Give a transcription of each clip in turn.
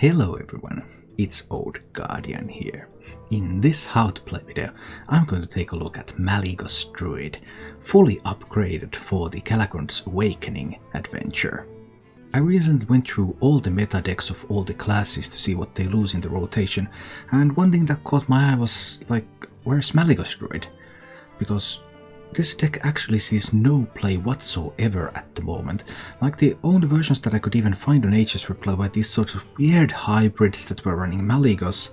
Hello everyone, it's Old Guardian here. In this how to play video, I'm going to take a look at Malygos Druid, fully upgraded for the Galakrond's Awakening adventure. I recently went through all the meta decks of all the classes to see what they lose in the rotation, and one thing that caught my eye was like, where's Malygos Druid? Because this deck actually sees no play whatsoever at the moment. Like, the only versions that I could even find on HS Reply were these sorts of weird hybrids that were running Malygos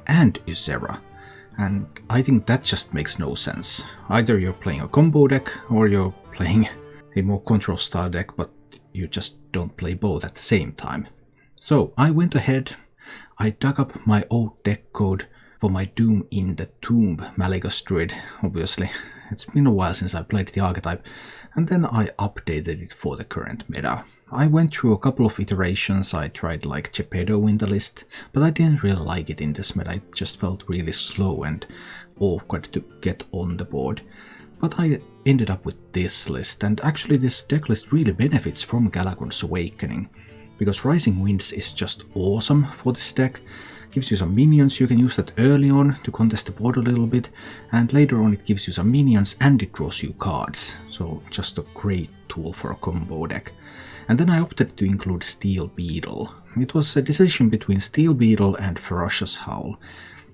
and Ysera. And I think that just makes no sense. Either you're playing a combo deck or you're playing a more control style deck, but you just don't play both at the same time. So I went ahead, I dug up my old deck code for my Doom in the Tomb Malygos Druid, obviously. It's been a while since I played the archetype, and then I updated it for the current meta. I went through a couple of iterations. I tried like Geppetto in the list, but I didn't really like it in this meta. It just felt really slow and awkward to get on the board. But I ended up with this list, and actually this deck list really benefits from Galakrond's Awakening, because Rising Winds is just awesome for this deck. Gives you some minions. You can use that early on to contest the board a little bit, and later on it gives you some minions and it draws you cards. So just a great tool for a combo deck. And then I opted to include Steel Beetle. It was a decision between Steel Beetle and Ferocious Howl.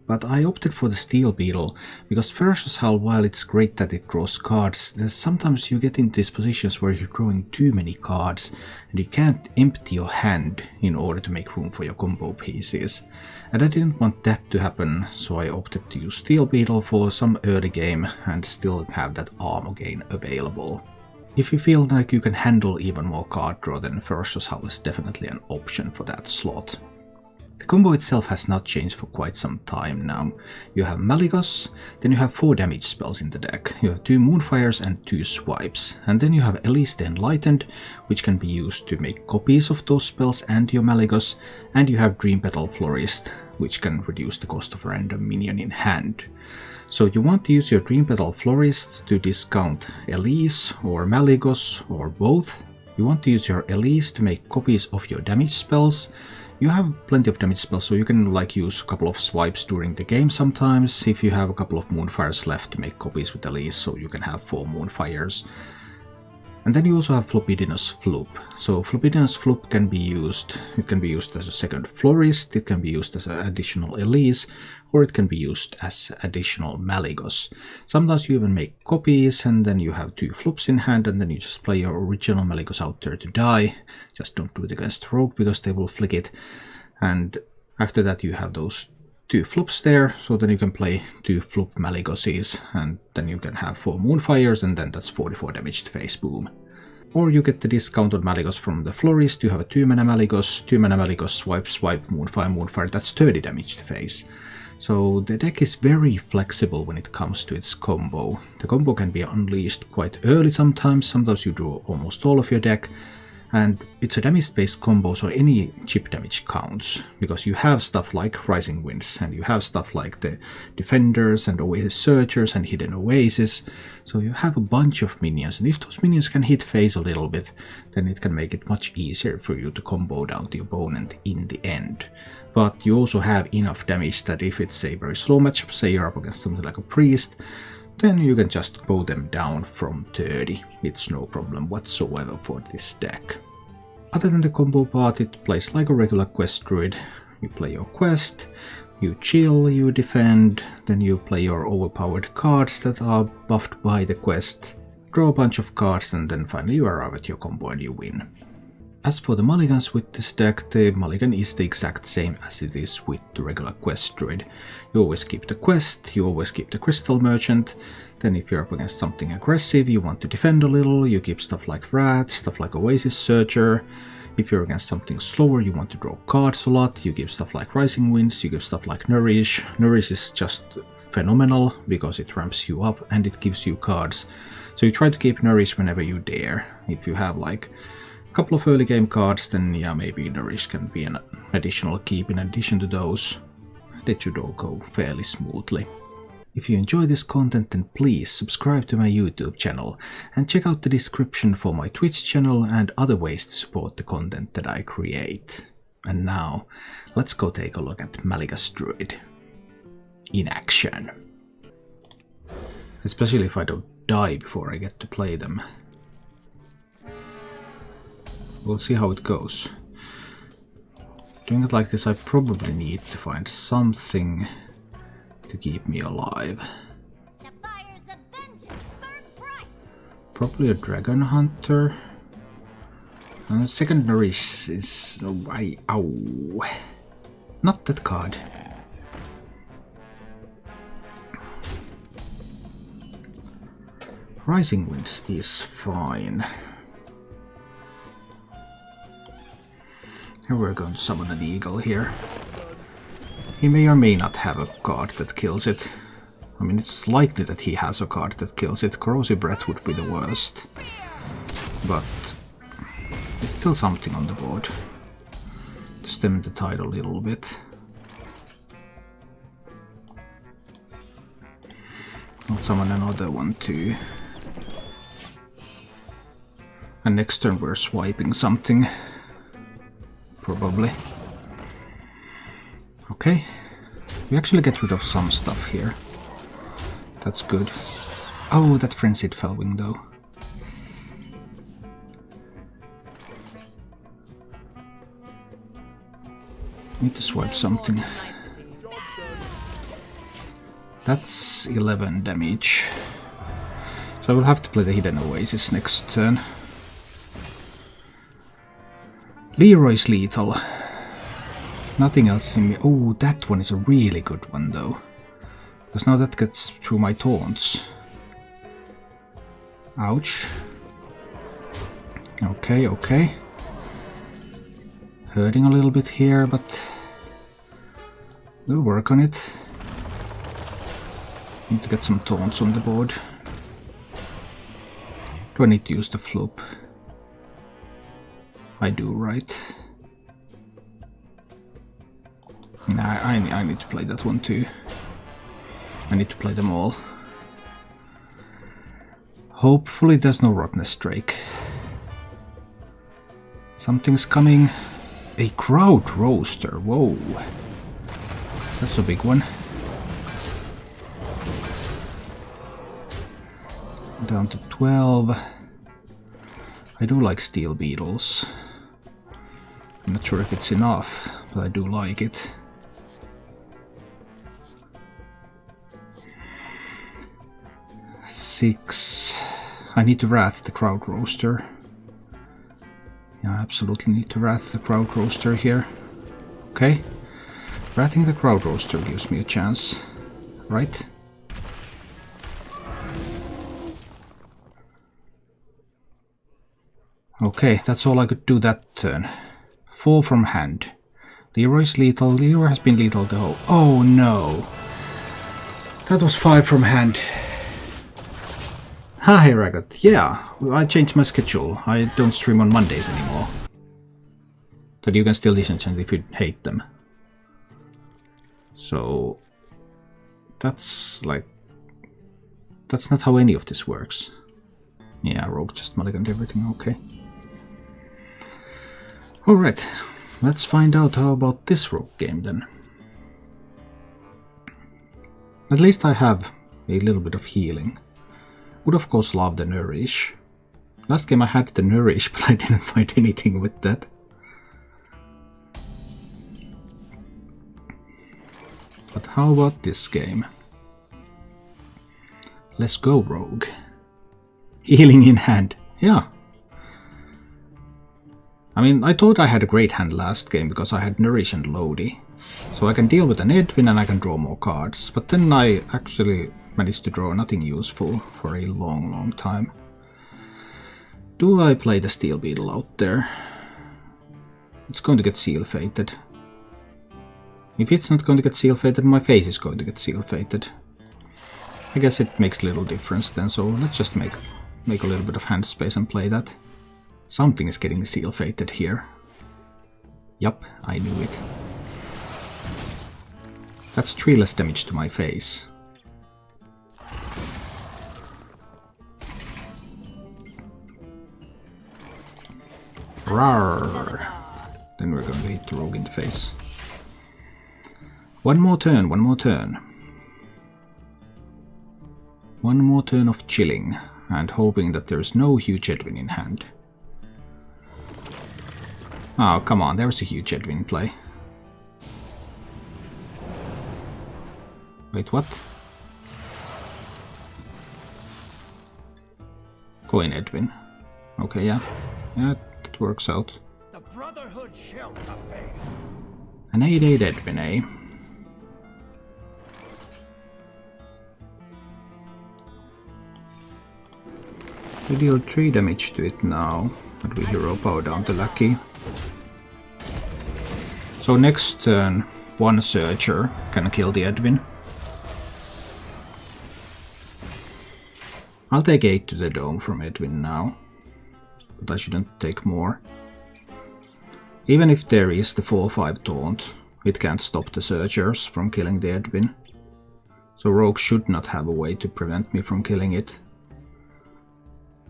But I opted for the Steel Beetle because Ferocious Howl, while it's great that it draws cards, sometimes you get into these positions where you're drawing too many cards and you can't empty your hand in order to make room for your combo pieces. And I didn't want that to happen, so I opted to use Steel Beetle for some early game and still have that armor gain available. If you feel like you can handle even more card draw, then Ferocious Howl is definitely an option for that slot. The combo itself has not changed for quite some time now. You have Malygos, then you have 4 damage spells in the deck. You have 2 Moonfires and 2 Swipes. And then you have Elise the Enlightened, which can be used to make copies of those spells and your Malygos. And you have Dream Petal Florist, which can reduce the cost of a random minion in hand. So you want to use your Dream Petal Florist to discount Elise or Malygos or both. You want to use your Elise to make copies of your damage spells. You have plenty of damage spells, so you can like use a couple of swipes during the game sometimes if you have a couple of Moonfires left to make copies with Elise, so you can have 4 Moonfires. And then you also have Flopidinous Floop. So Flopidinous Floop can be used. It can be used as a second Florist, it can be used as an additional Elise, or it can be used as additional Malygos. Sometimes you even make copies and then you have 2 Floops in hand and then you just play your original Malygos out there to die. Just don't do it against Rogue because they will flick it. And after that you have those 2 Floops there, so then you can play 2 Floop Malygoses, and then you can have 4 Moonfires, and then that's 44 damage to face, boom. Or you get the discount on Malygos from the Florist. You have a 2 mana Malygos, swipe, swipe, Moonfire, that's 30 damage to face. So the deck is very flexible when it comes to its combo. The combo can be unleashed quite early sometimes you draw almost all of your deck. And it's a damage-based combo, so any chip damage counts, because you have stuff like Rising Winds, and you have stuff like the Defenders and Oasis Searchers and Hidden Oasis, so you have a bunch of minions, and if those minions can hit face a little bit, then it can make it much easier for you to combo down the opponent in the end. But you also have enough damage that if it's a very slow matchup, say you're up against something like a Priest, then you can just bow them down from 30. It's no problem whatsoever for this deck. Other than the combo part, it plays like a regular quest druid. You play your quest, you chill, you defend, then you play your overpowered cards that are buffed by the quest, draw a bunch of cards, and then finally you arrive at your combo and you win. As for the mulligans with this deck, the mulligan is the exact same as it is with the regular quest druid. You always keep the quest, you always keep the crystal merchant, then if you're up against something aggressive, you want to defend a little, you keep stuff like Wrath, stuff like Oasis Searcher. If you're against something slower, you want to draw cards a lot, you give stuff like Rising Winds, you give stuff like Nourish. Nourish is just phenomenal because it ramps you up and it gives you cards. So you try to keep Nourish whenever you dare. If you have like couple of early game cards, then yeah, maybe Nourish can be an additional keep in addition to those. That should all go fairly smoothly. If you enjoy this content, then please subscribe to my YouTube channel and check out the description for my Twitch channel and other ways to support the content that I create. And now, let's go take a look at Malygos Druid in action. Especially if I don't die before I get to play them. We'll see how it goes. Doing it like this, I probably need to find something to keep me alive. Probably a dragon hunter. And the secondary is... ow. Not that card. Rising Winds is fine. Here we're going to summon an eagle here. He may or may not have a card that kills it. I mean, it's likely that he has a card that kills it. Corrosive Breath would be the worst. But there's still something on the board. To stem the tide a little bit. I'll summon another one too. And next turn we're swiping something. Probably. Okay. We actually get rid of some stuff here. That's good. Oh, that Frenzied Felwing though. Need to swipe something. That's 11 damage. So I will have to play the Hidden Oasis next turn. Leroy's lethal. Nothing else in me. Oh, that one is a really good one though. Because now that gets through my taunts. Ouch. Okay, okay. Hurting a little bit here, but we'll work on it. Need to get some taunts on the board. Do I need to use the floop? I do, right? Nah, I need to play that one too. I need to play them all. Hopefully there's no Rottenness Drake. Something's coming. A Crowd Roaster, whoa. That's a big one. Down to 12. I do like Steel Beetles. I'm not sure if it's enough, but I do like it. Six. I need to Wrath the Crowd Roaster. Yeah, I absolutely need to Wrath the Crowd Roaster here. Okay. Wrathing the Crowd Roaster gives me a chance, right? Okay, that's all I could do that turn. 4 from hand. Leroy's lethal. Leroy has been lethal the whole... Oh no! That was 5 from hand. Hi Ragot. Yeah, I changed my schedule. I don't stream on Mondays anymore. But you can still listen to them if you hate them. So... That's like... That's not how any of this works. Yeah, Rogue just mulliganed everything, okay. Alright, let's find out how about this Rogue game then. At least I have a little bit of healing. Would of course love the Nourish. Last game I had the Nourish, but I didn't find anything with that. But how about this game? Let's go, Rogue. Healing in hand. Yeah. I mean, I thought I had a great hand last game because I had Nourish and Lodi. So I can deal with an Edwin and I can draw more cards. But then I actually managed to draw nothing useful for a long, long time. Do I play the Steel Beetle out there? It's going to get Seal Fated. If it's not going to get Seal Fated, my face is going to get Seal Fated. I guess it makes little difference then, so let's just make a little bit of hand space and play that. Something is getting Seal Fated here. Yup, I knew it. That's 3 less damage to my face. Rawr. Then we're going to hit the rogue in the face. One more turn, one more turn. One more turn of chilling, and hoping that there's no huge Edwin in hand. Oh, come on, there's a huge Edwin in play. Wait, what? Coin Edwin. Okay, yeah. Yeah, that works out. The Brotherhood shall prevail. An 8/8 Edwin, eh? We deal 3 damage to it now, and we hero power down the Lackey. So next turn, one Searcher can kill the Edwin. I'll take 8 to the dome from Edwin now, but I shouldn't take more. Even if there is the 4/5 taunt, it can't stop the Searchers from killing the Edwin. So Rogue should not have a way to prevent me from killing it.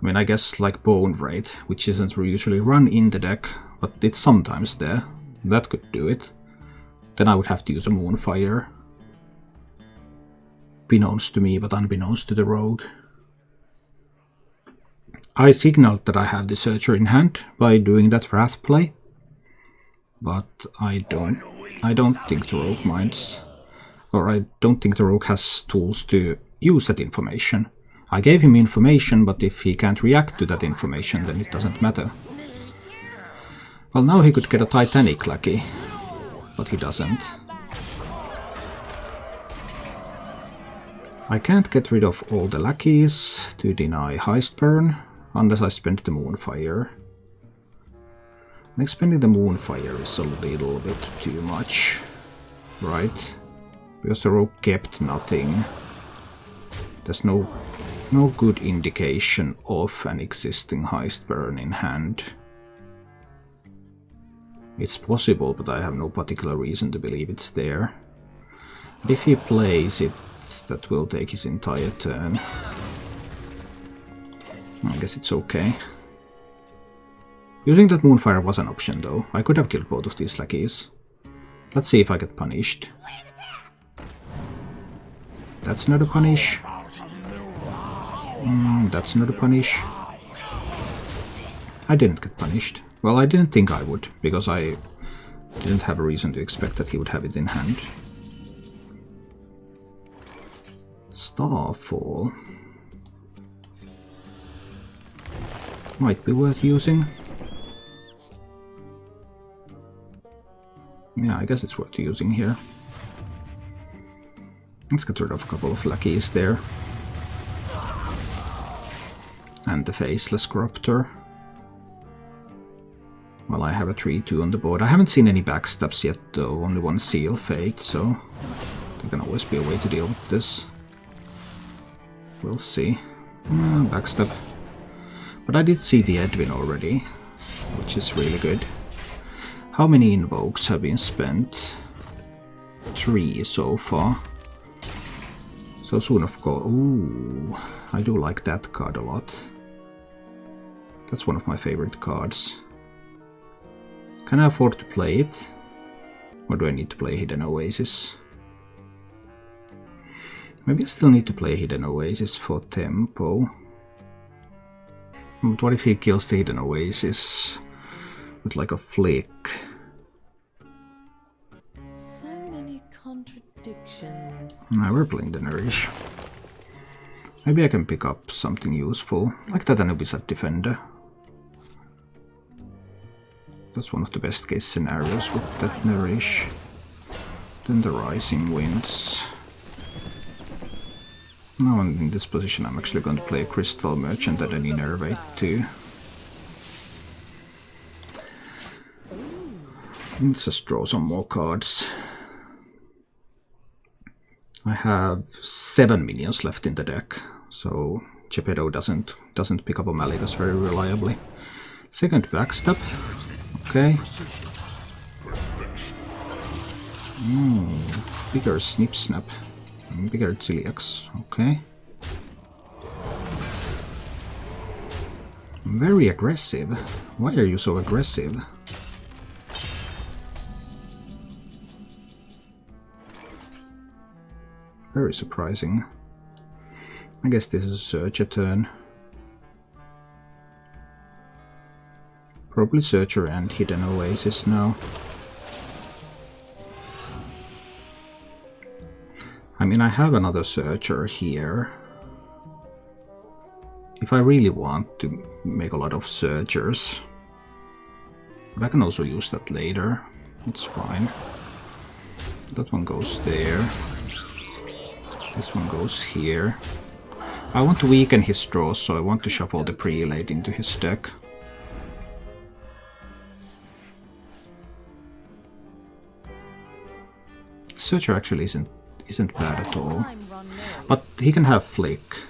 I mean, I guess like Bone Wraith, which isn't usually run in the deck, but it's sometimes there. That could do it. Then I would have to use a Moonfire. Beknownst to me, but unbeknownst to the Rogue. I signaled that I have the Searcher in hand by doing that Wrath play, but I don't think the Rogue minds, or I don't think the Rogue has tools to use that information. I gave him information, but if he can't react to that information, then it doesn't matter. Well, now he could get a Titanic Lackey, but he doesn't. I can't get rid of all the Lackeys to deny Heistburn, unless I spend the Moonfire. And expending the Moonfire is a little bit too much, right? Because the Rogue kept nothing. There's no good indication of an existing Heistburn in hand. It's possible, but I have no particular reason to believe it's there. And if he plays it, that will take his entire turn. I guess it's okay. Using that Moonfire was an option though. I could have killed both of these Lackeys. Let's see if I get punished. That's not a punish. That's not a punish. I didn't get punished. Well, I didn't think I would, because I didn't have a reason to expect that he would have it in hand. Starfall. Might be worth using. Yeah, I guess it's worth using here. Let's get rid of a couple of Lackeys there. And the Faceless Corruptor. Well, I have a 3/2 on the board. I haven't seen any backstabs yet though, only one Seal Fate, so there can always be a way to deal with this. We'll see. Backstab. But I did see the Edwin already, which is really good. How many invokes have been spent? 3 so far. So soon of course. Ooh, I do like that card a lot. That's one of my favorite cards. Can I afford to play it? Or do I need to play Hidden Oasis? Maybe I still need to play Hidden Oasis for tempo. But what if he kills the Hidden Oasis with like a flick? So many contradictions. Now we're playing the Nourish. Maybe I can pick up something useful, like that Anubis Defender. That's one of the best case scenarios with that Nourish. Then the Rising Winds. Now in this position I'm actually going to play a Crystal Merchant and an Innervate too. Let's just draw some more cards. I have 7 minions left in the deck, so Geppetto doesn't pick up a Malygos very reliably. Second backstab. Okay. Bigger Snip Snap. Bigger Celiax. Okay. Very aggressive. Why are you so aggressive? Very surprising. I guess this is a Searcher turn. Probably Searcher and Hidden Oasis now. I mean, I have another Searcher here. If I really want to make a lot of Searchers. But I can also use that later. It's fine. That one goes there. This one goes here. I want to weaken his draws, so I want to shuffle the Prelate into his deck. Searcher actually isn't bad at all. But he can have Flick.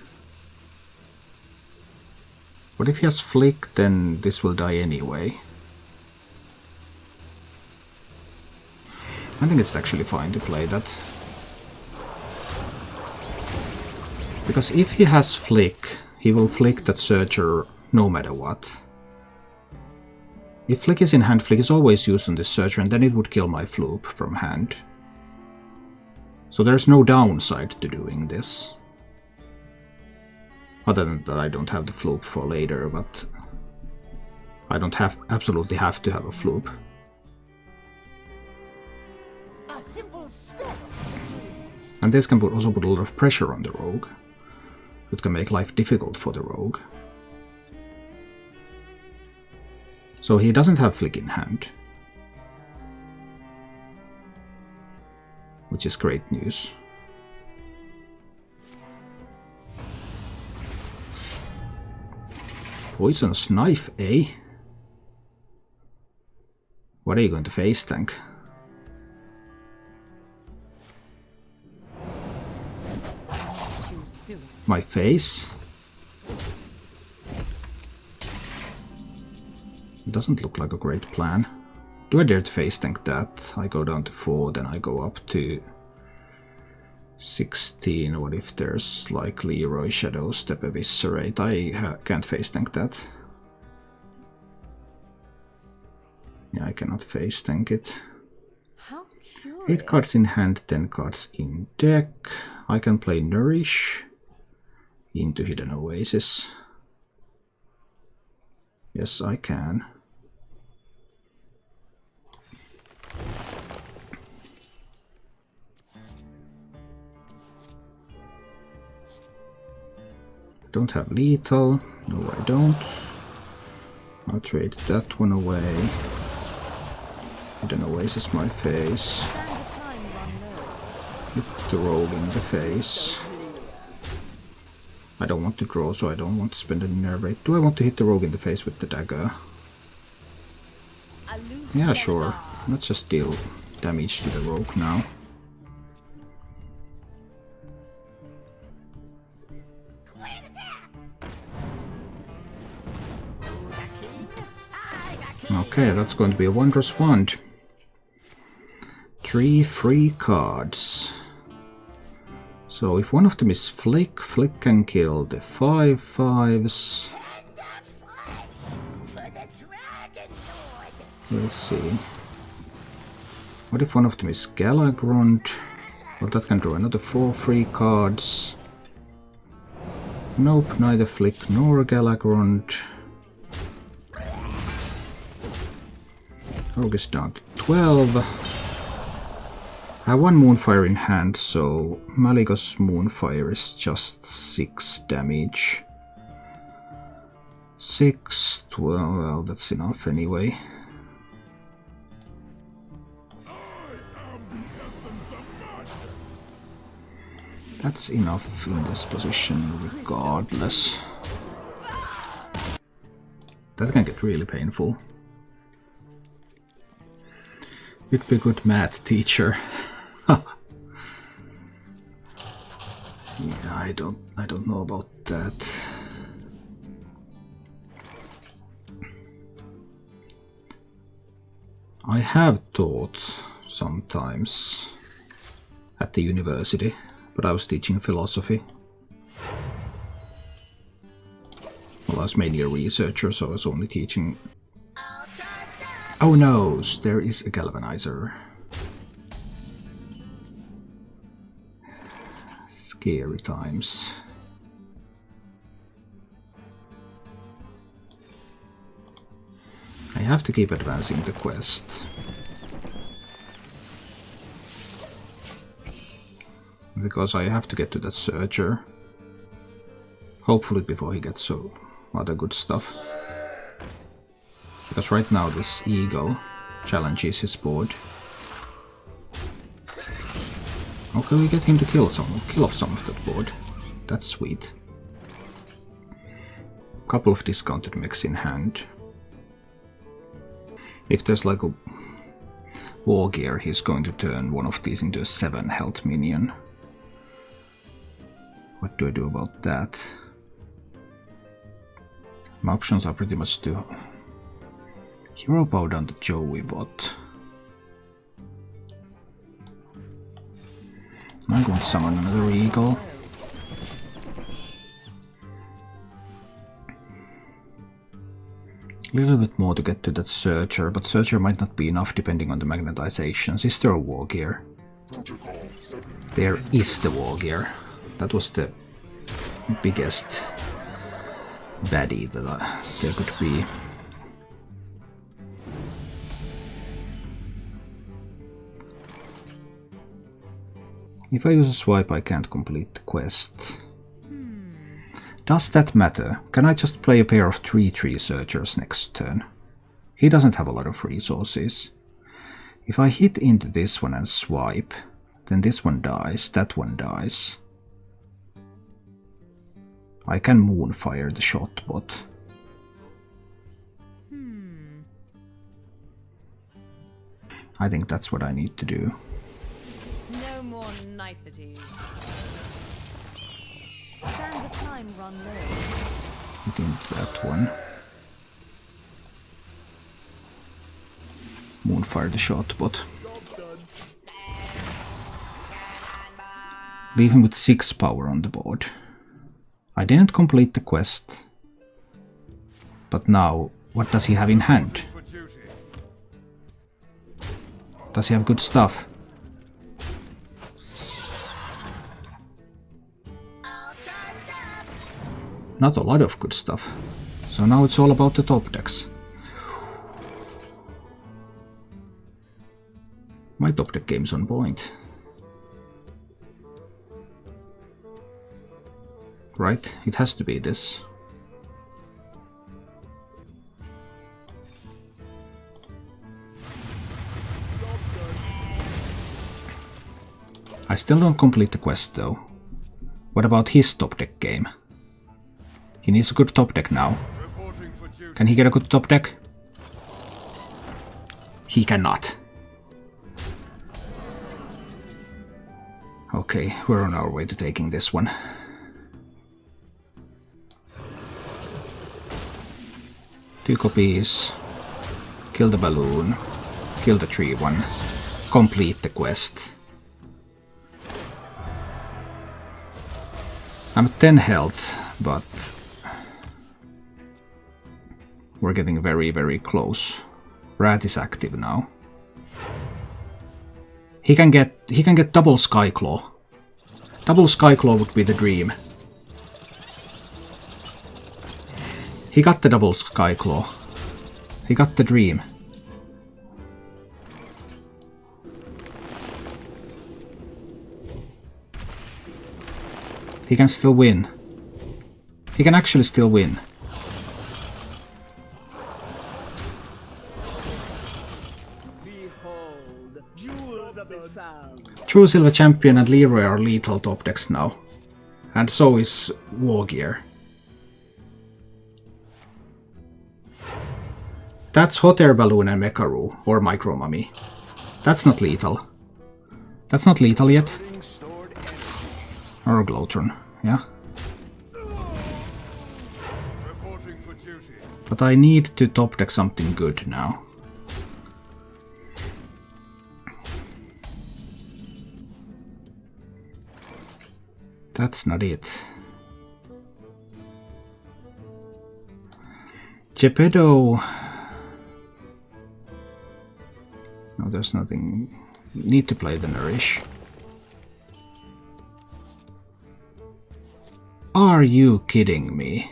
But if he has Flick, then this will die anyway. I think it's actually fine to play that. Because if he has Flick, he will flick that Searcher no matter what. If Flick is in hand, Flick is always used on this Searcher, and then it would kill my Floop from hand. So there's no downside to doing this. Other than that I don't have the Floop for later, but I don't absolutely have to have a Floop. A simple spell. And this can also put a lot of pressure on the Rogue. It can make life difficult for the Rogue. So he doesn't have Flick in hand. Which is great news. Poisonous Knife, eh? What are you going to face tank? My face? It doesn't look like a great plan. Do I dare to face tank that? I go down to 4, then I go up to 16. What if there's like Leroy Shadow Step Eviscerate? I can't face tank that. Yeah, I cannot face tank it. How curious. 8 cards in hand, 10 cards in deck. I can play Nourish into Hidden Oasis. Yes, I can. Don't have lethal. No, I don't. I'll trade that one away. Hidden Oasis my face. Hit the Rogue in the face. I don't want to draw, so I don't want to spend any nerve rate. Do I want to hit the Rogue in the face with the dagger? Yeah, sure. Let's just deal damage to the Rogue now. Okay, that's going to be a Wondrous Wand. 3 free cards. So if one of them is Flick, Flick can kill the 5/5s. We'll see. What if one of them is Galakrond? Well, that can draw another 4 free cards. Nope, neither Flick nor Galakrond. Rogue is down to 12. I have 1 Moonfire in hand, so Malygos Moonfire is just 6 damage. 6, 12, well, that's enough anyway. That's enough in this position regardless. That can get really painful. You'd be a good math teacher. Yeah, I don't know about that. I have taught sometimes at the university, but I was teaching philosophy. Well, I was mainly a researcher, so I was only teaching. Oh no, there is a Galvanizer. Scary times. I have to keep advancing the quest. Because I have to get to that searcher. Hopefully before he gets so other good stuff. Because right now this eagle challenges his board. Okay, we get him to kill off some of that board. That's sweet. Couple of discounted mechs in hand. If there's like a war gear, he's going to turn one of these into a 7 health minion. What do I do about that? My options are pretty much to hero power down the Joey bot. I'm going to summon another eagle. A little bit more to get to that searcher, but searcher might not be enough depending on the magnetizations. Is there a war gear? There is the war gear. That was the biggest baddie that there could be. If I use a swipe, I can't complete the quest. Does that matter? Can I just play a pair of 3/3 searchers next turn? He doesn't have a lot of resources. If I hit into this one and swipe, then this one dies, that one dies. I can moonfire the shot bot. I think that's what I need to do. No more niceties. Sands of time run low. Hit into that one. Moonfire the shot bot. Leave him with 6 power on the board. I didn't complete the quest. But now, what does he have in hand? Does he have good stuff? Not a lot of good stuff. So now it's all about the top decks. My top deck game's on point. Right, it has to be this. I still don't complete the quest though. What about his top deck game? He needs a good top deck now. Can he get a good top deck? He cannot. Okay, we're on our way to taking this one. Two copies. Kill the balloon. Kill the tree one. Complete the quest. I'm at 10 health, but we're getting very, very close. Rat is active now. He can get double Skyclaw. Double Skyclaw would be the dream. He got the double Skyclaw. He got the dream. He can still win. He can actually still win. Behold, jewels of the sound. True Silver Champion and Leroy are lethal top decks now. And so is War Gear. That's Hot Air Balloon and Mekaru, or Micro Mummy. That's not lethal. That's not lethal yet. Or a Glowtron, yeah. But I need to top deck something good now. That's not it. Geppetto. No, there's nothing. Need to play the Nourish. Are you kidding me?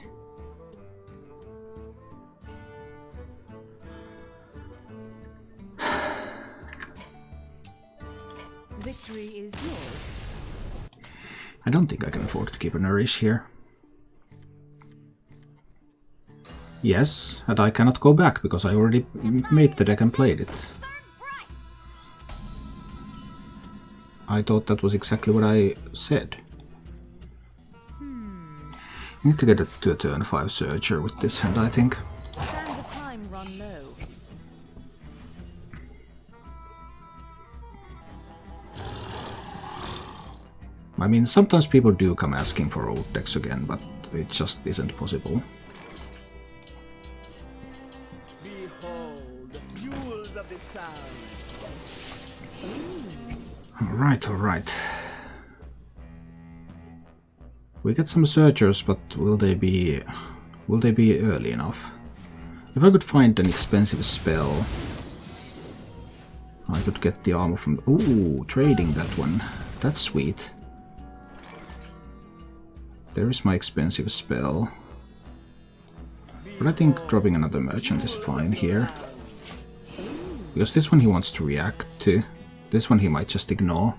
Victory is yours. I don't think I can afford to keep a nourish here. Yes, and I cannot go back because I already made the deck and played it. I thought that was exactly what I said. I need to get it to a turn 5 Searcher with this hand, I think. Sands of time run low. I mean, sometimes people do come asking for old decks again, but it just isn't possible. Behold, jewels of the sound. Alright, alright. We get some Searchers, but will they be early enough? If I could find an expensive spell, I could get the armor from... Ooh, trading that one. That's sweet. There is my expensive spell. But I think dropping another merchant is fine here. Because this one he wants to react to. This one he might just ignore.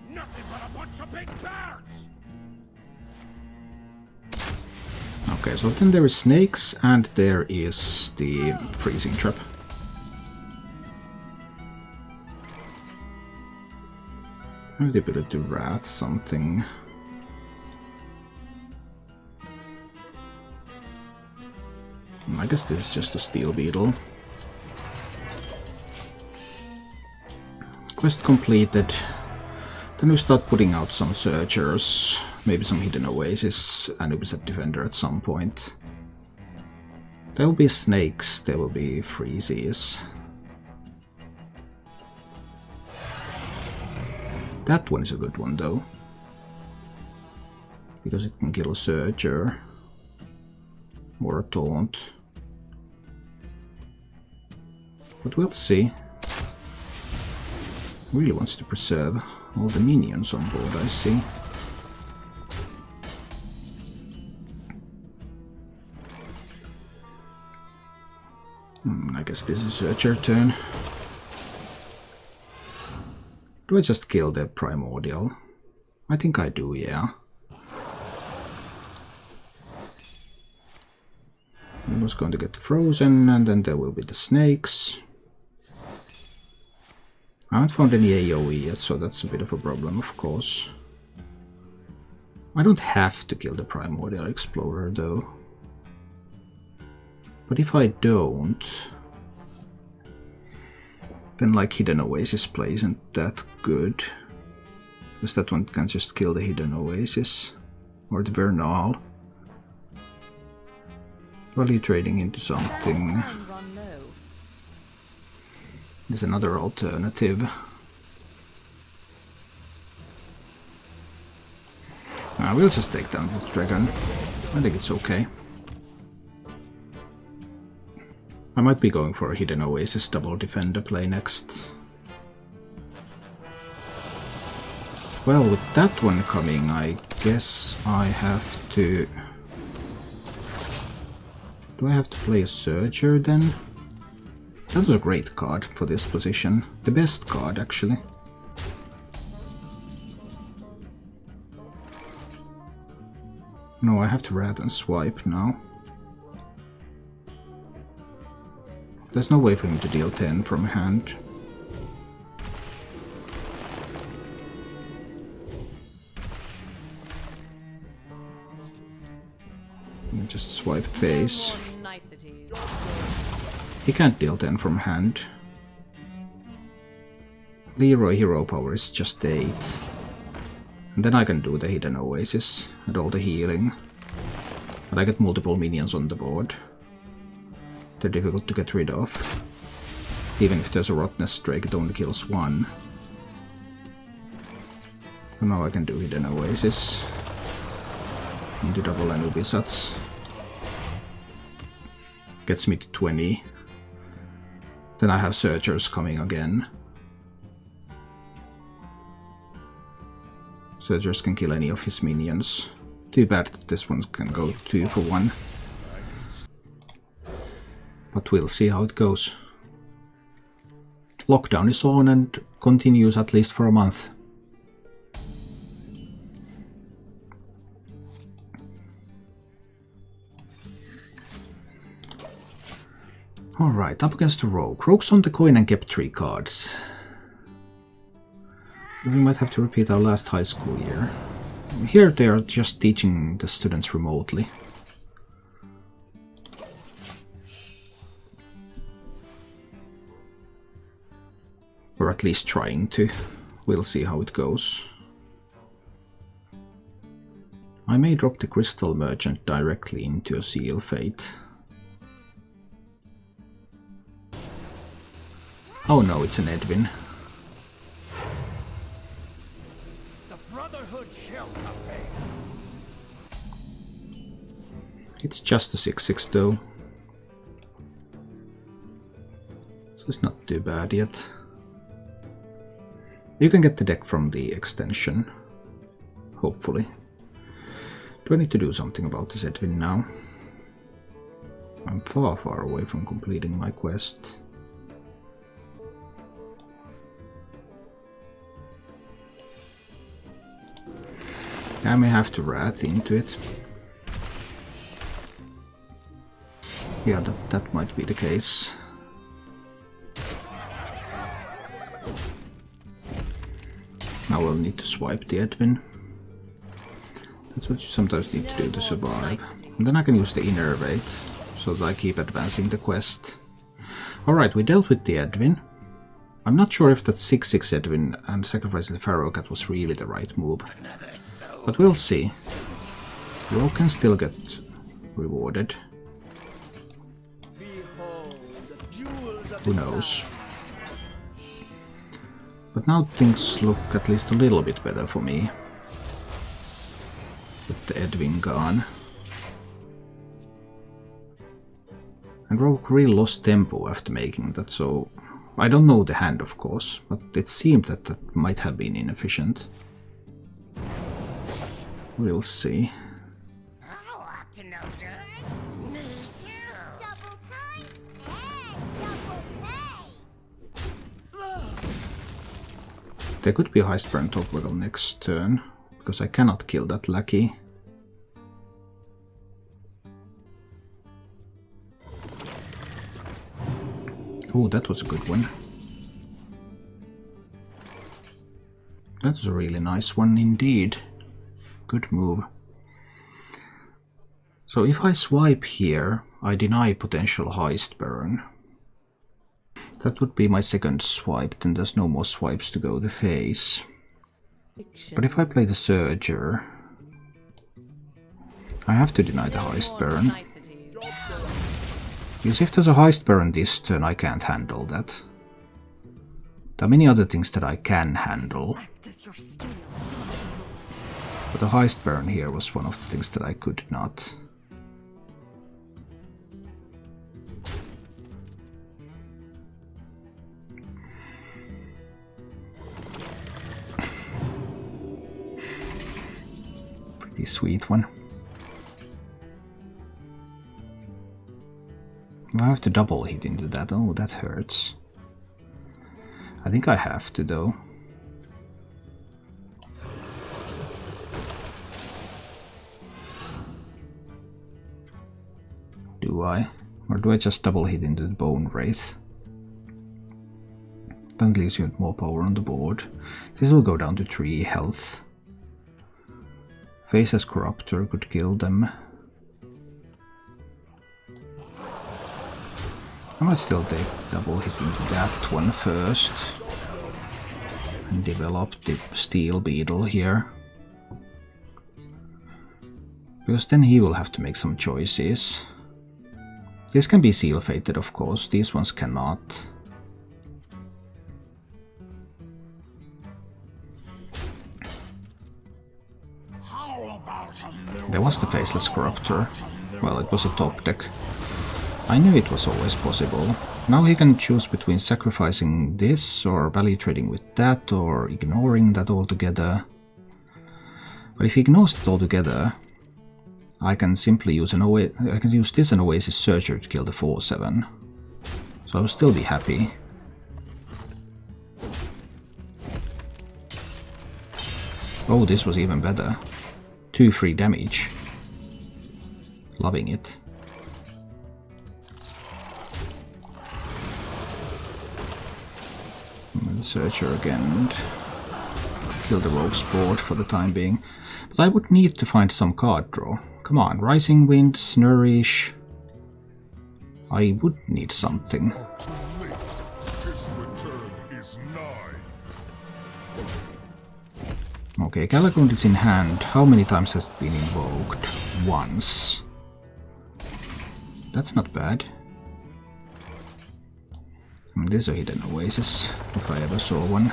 Nothing but a bunch of big birds. Okay, so then there is snakes and there is the freezing trap. I have the ability to wrath something. I guess this is just a steel beetle. Quest completed. Then we start putting out some Searchers, maybe some Hidden Oasis, and Ubicet Defender at some point. There will be snakes, there will be freezes. That one is a good one though, because it can kill a Searcher or a Taunt. But we'll see. Really wants to preserve all the minions on board, I see. I guess this is Searcher turn. Do I just kill the Primordial? I think I do, yeah. I was going to get frozen, and then there will be the snakes. I haven't found any AoE yet, so that's a bit of a problem, of course. I don't have to kill the Primordial Explorer, though. But if I don't, then like Hidden Oasis play isn't that good. Because that one can just kill the Hidden Oasis. Or the Vernal. Value trading into something. There's another alternative. We'll just take down the dragon. I think it's okay. I might be going for a Hidden Oasis double defender play next. Well, with that one coming, I guess I have to... Do I have to play a Searcher then? That was a great card for this position. The best card, actually. No, I have to Wrath and Swipe now. There's no way for him to deal 10 from hand. Just swipe face. He can't deal 10 from hand. Leroy hero power is just 8. And then I can do the Hidden Oasis and all the healing. But I get multiple minions on the board. They're difficult to get rid of. Even if there's a Rottnest Drake, it only kills 1. So now I can do Hidden Oasis. Into double Anubisats. Gets me to 20. Then I have Searchers coming again. Searchers can kill any of his minions. Too bad that this one can go 2 for 1. But we'll see how it goes. Lockdown is on and continues at least for a month. Alright, up against the Rogue. Rogue's on the coin and kept 3 cards. We might have to repeat our last high school year. Here they are just teaching the students remotely. Or at least trying to. We'll see how it goes. I may drop the Crystal Merchant directly into a Seal Fate. Oh no, it's an Edwin. The Brotherhood shall prevail. It's just a 6/6 though. So it's not too bad yet. You can get the deck from the extension. Hopefully. Do I need to do something about this Edwin now? I'm far away from completing my quest. I may have to rat into it. Yeah, that might be the case. Now we'll need to swipe the Edwin. That's what you sometimes need to do to survive. And then I can use the Innervate, so that I keep advancing the quest. Alright, we dealt with the Edwin. I'm not sure if that 6/6 Edwin and sacrificing the Pharaoh Cat was really the right move. But we'll see. Rogue can still get rewarded. Who knows? But now things look at least a little bit better for me. With the Edwin gone. And Rogue really lost tempo after making that, so... I don't know the hand, of course, but it seemed that that might have been inefficient. We'll see. Oh, up to no good. Me too. Double time and double pay. There could be a Hearthstone top level next turn, because I cannot kill that lackey. Oh, that was a good one. That was a really nice one indeed. Good move. So if I swipe here, I deny potential Heist Baron. That would be my second swipe, then there's no more swipes to go to face. But if I play the Surger, I have to deny the Heist Baron. Because if there's a Heist Baron this turn, I can't handle that. There are many other things that I can handle. But the Heist Baron here was one of the things that I could not. Pretty sweet one. I have to double hit into that. Oh, that hurts. I think I have to though. Do I? Or do I just double hit into the Bone Wraith? That leaves you with more power on the board. This will go down to 3 health. Face as Corruptor could kill them. I might still take double hit into that one first. And develop the Steel Beetle here. Because then he will have to make some choices. This can be Seal Fated, of course. These ones cannot. There was the Faceless Corruptor. Well, it was a top deck. I knew it was always possible. Now he can choose between sacrificing this or value trading with that or ignoring that altogether. But if he ignores it altogether, I can simply use I can use this an Oasis Searcher to kill the 4/7. So I'll still be happy. Oh, this was even better. 2 free damage. Loving it. And Searcher again and kill the Rogue's Board for the time being. But I would need to find some card draw. Come on, Rising Winds, Nourish. I would need something. Okay, Galakrond is in hand. How many times has it been invoked? Once. That's not bad. I mean, there's a hidden Oasis, if I ever saw one.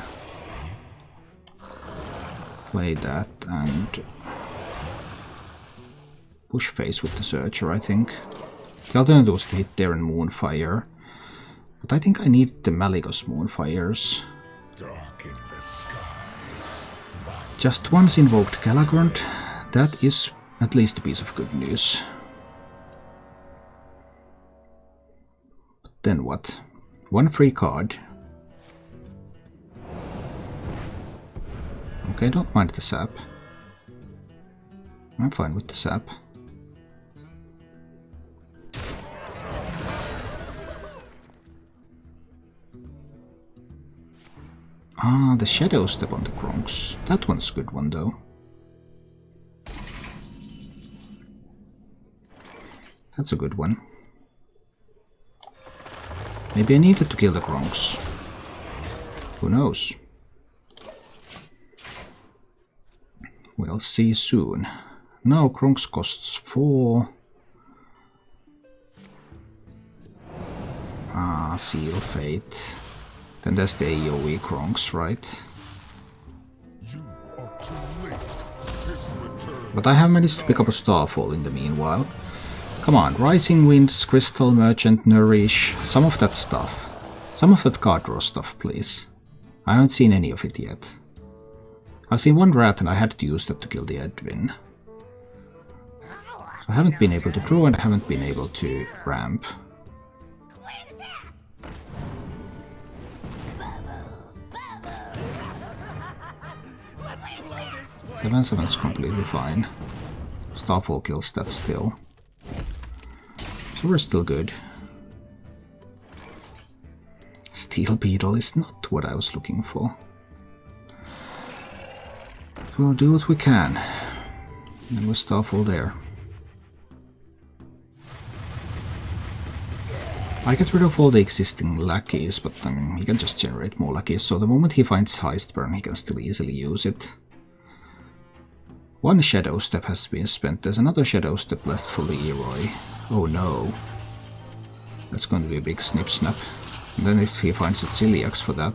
Play that and push face with the Searcher, I think. The alternative was to hit there and Moonfire. But I think I need the Malygos Moonfires. Just once invoked Galakrond. That is at least a piece of good news. But then what? One free card. Okay, don't mind the sap. I'm fine with the sap. Ah, the Shadow Step on the Kronks. That one's a good one, though. That's a good one. Maybe I needed to kill the Kronks. Who knows? We'll see soon. Now Kronks costs 4. Ah, Seal Fate. Then there's the AoE Kronks, right? But I have managed to pick up a Starfall in the meanwhile. Come on, Rising Winds, Crystal Merchant, Nourish, some of that stuff. Some of that card draw stuff, please. I haven't seen any of it yet. I've seen one rat and I had to use that to kill the Edwin. I haven't been able to draw and I haven't been able to ramp. 7/7's completely fine. Starfall kills that still. So we're still good. Steel Beetle is not what I was looking for. We'll do what we can. And we'll Starfall there. I get rid of all the existing lackeys, but he can just generate more lackeys, so the moment he finds Heistburn, he can still easily use it. One Shadow Step has been spent. There's another Shadow Step left for Leroy. Oh no. That's going to be a big snip snap. And then if he finds a Ciliax for that,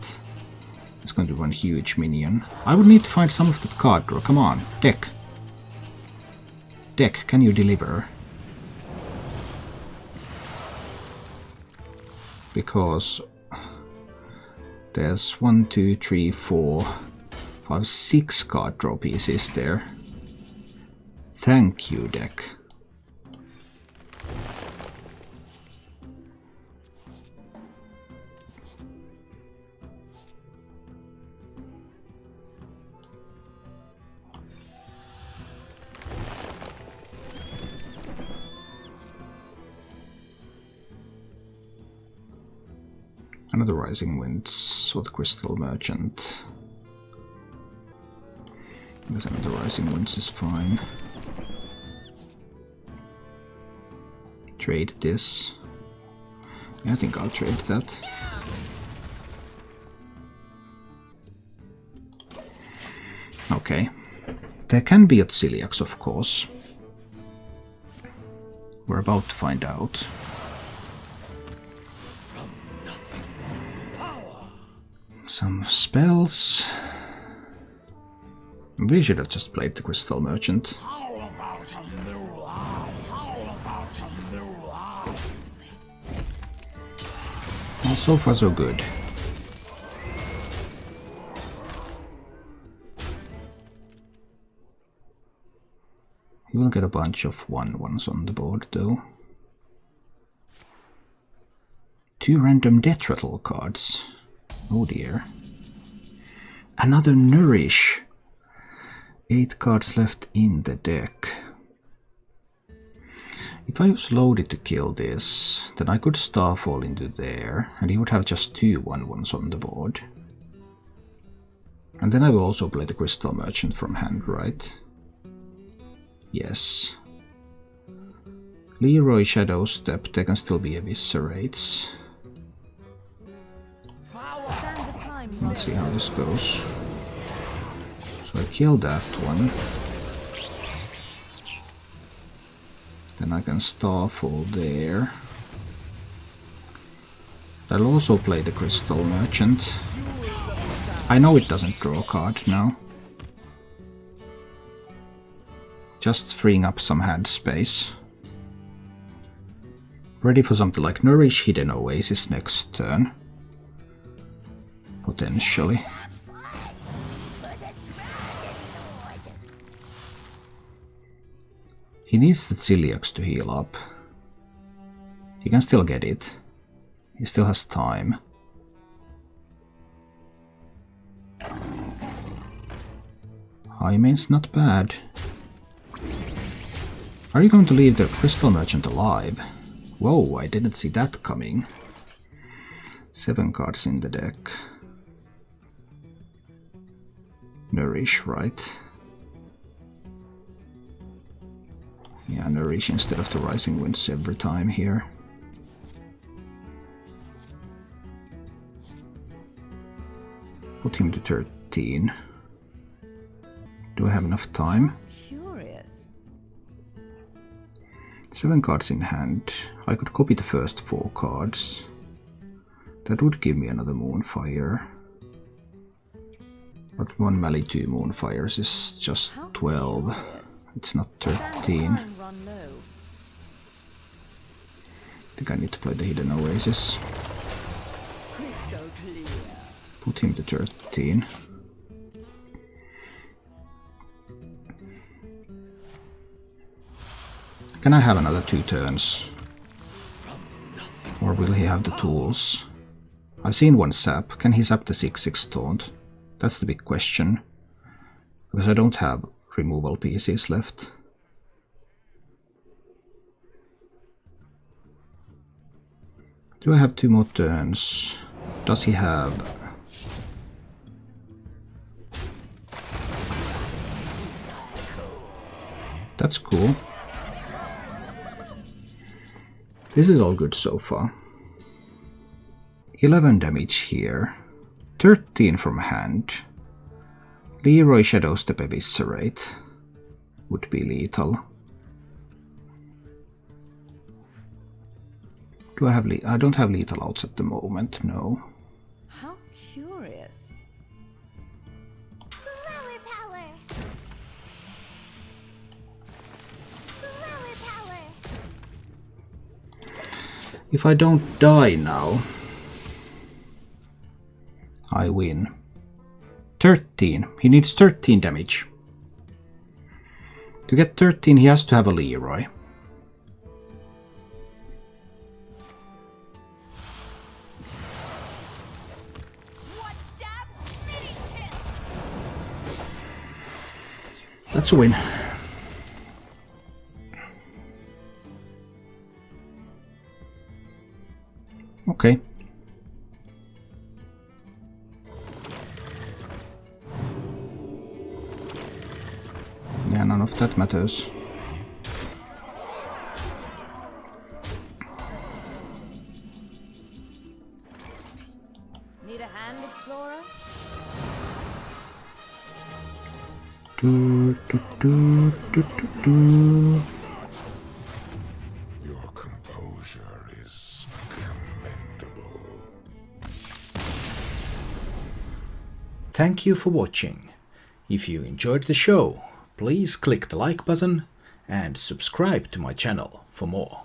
it's going to be one huge minion. I would need to find some of that card draw. Come on, deck. Deck, can you deliver? Because there's 1, 2, 3, 4, 5, 6 card draw pieces there. Thank you, deck. Another Rising Winds or the Crystal Merchant. I guess another Rising Winds is fine. Trade this. Yeah, I think I'll trade that. Okay. There can be a Ciliax, of course. We're about to find out. Some spells. We should have just played the Crystal Merchant. Well, so far so good. He will get a bunch of 1/1s on the board though. 2 random death rattle cards. Oh dear. Another Nourish. 8 cards left in the deck. If I use Loaded to kill this, then I could Starfall into there, and he would have just 2 1/1s on the board. And then I will also play the Crystal Merchant from hand, right? Yes. Leroy Shadow Step, they can still be Eviscerates. Let's see how this goes. So I kill that one. Then I can Starfall there. I'll also play the Crystal Merchant. I know it doesn't draw a card now. Just freeing up some hand space. Ready for something like Nourish Hidden Oasis next turn. Potentially. He needs the Ciliax to heal up. He can still get it. He still has time. Jaime's not bad. Are you going to leave the Crystal Merchant alive? Whoa, I didn't see that coming. 7 cards in the deck. Nourish, right? Yeah, Nourish instead of the Rising Winds every time here. Put him to 13. Do I have enough time? Curious. 7 cards in hand. I could copy the first 4 cards. That would give me another Moonfire. But 1 Mali 2 Moonfires is just 12. It's not 13. I think I need to play the Hidden Oasis. Put him to 13. Can I have another 2 turns? Or will he have the tools? I've seen 1 sap. Can he sap the 6/6 taunt? That's the big question. Because I don't have removal pieces left. Do I have 2 more turns? Does he have... That's cool. This is all good so far. 11 damage here. 13 from hand. Leroy Shadow Step Eviscerate would be lethal. Do I have I don't have lethal outs at the moment, no. How curious. Flower power. Flower power. If I don't die now, I win. 13. He needs 13 damage. To get 13, he has to have a Leroy. That's a win. Okay. Yeah, none of that matters. Need a hand, explorer? Do, do, do, do, do, do. Your composure is commendable. Thank you for watching. If you enjoyed the show, please click the like button and subscribe to my channel for more.